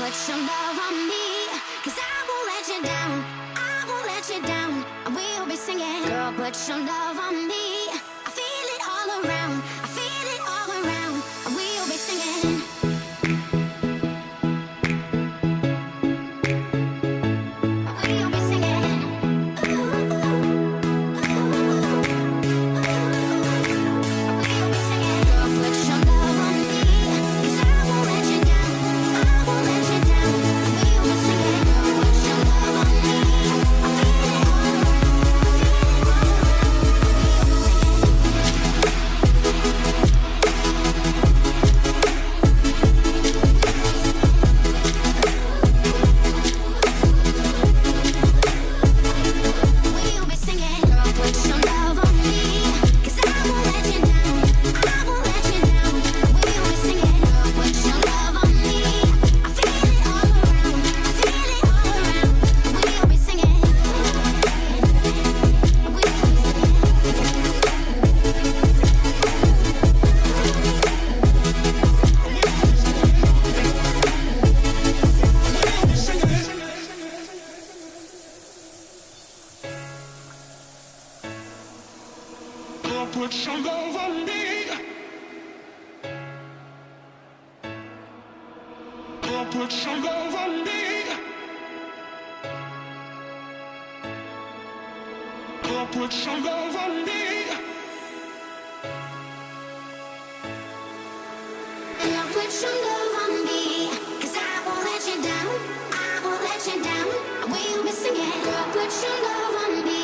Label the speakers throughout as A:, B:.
A: put your love on me, 'cause I won't let you down. I won't let you down. And we'll be singing. Girl, put your love on me. I feel it all around. I feel it all around. And we'll be singing. We'll be singing. We'll be singing. Girl, put your love on me, 'cause I won't let you down. I won't let you down. We'll be singing. Girl, put your love on me. I feel it all we'll be singing. Girl, put your love on me, 'cause I won't let you down. I won't let you down. We'll be singing. Girl, put your love on me. I feel it all around. I feel it all around. We'll be singing. We'll be
B: Girl, put your love on me. Girl, put your love on me. Girl, put your love on me.
A: Girl, put your love on me, 'cause I won't let you down. I won't let you down. We'll be singing. Girl, put your love on me.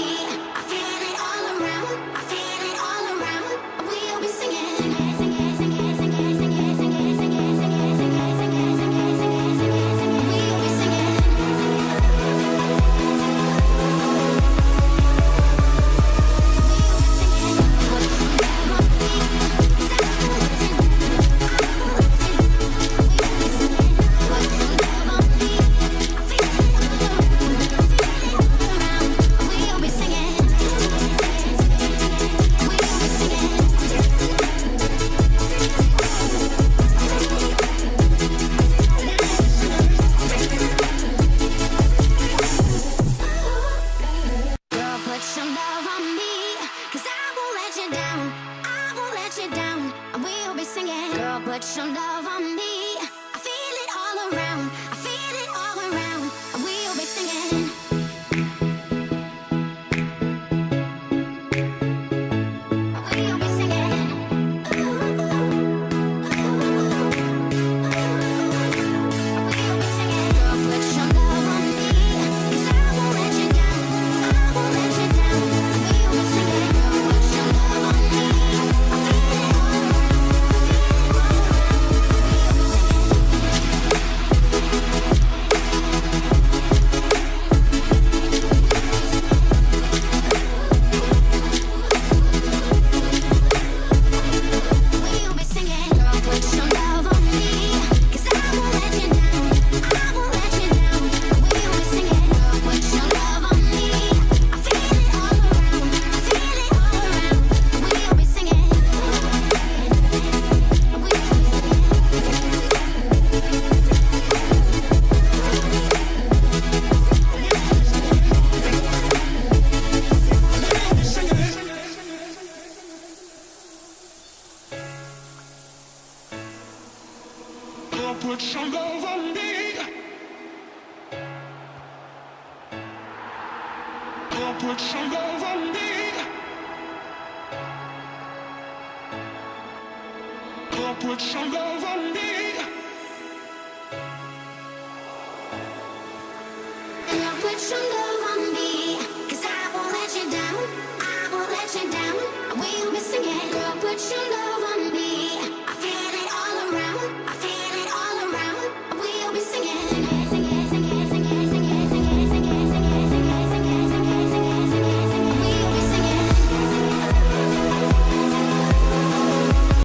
A: I feel it all around. I feel it all around. We'll be singing. Singing, singing, singing, singing, singing, singing, singing, singing, singing, singing, singing, singing, singing. We'll be singing. Girl, put your love on me, 'cause I won't let you down. I won't let you down. We'll be singing. Girl, put your love on me. I feel it all around. I feel it all around. We'll be singing. We'll be singing. We'll be singing. Girl, put your love on me, 'cause I won't let you down. I won't let you down. We'll be singing. Girl, put your love on me. I feel it all we'll be singing. Girl, put your love on me, 'cause I won't let you down. I won't let you down. We'll be singing. Girl, put your love on me. I feel it all around. I feel it all around. We'll be singing. We'll be
B: Girl, put your love on me. Girl, put your love on me. Girl, put your love on me.
A: Girl, put your love on me, 'cause I won't let you down. I won't let you down. We'll be singing. Girl, put your love on me.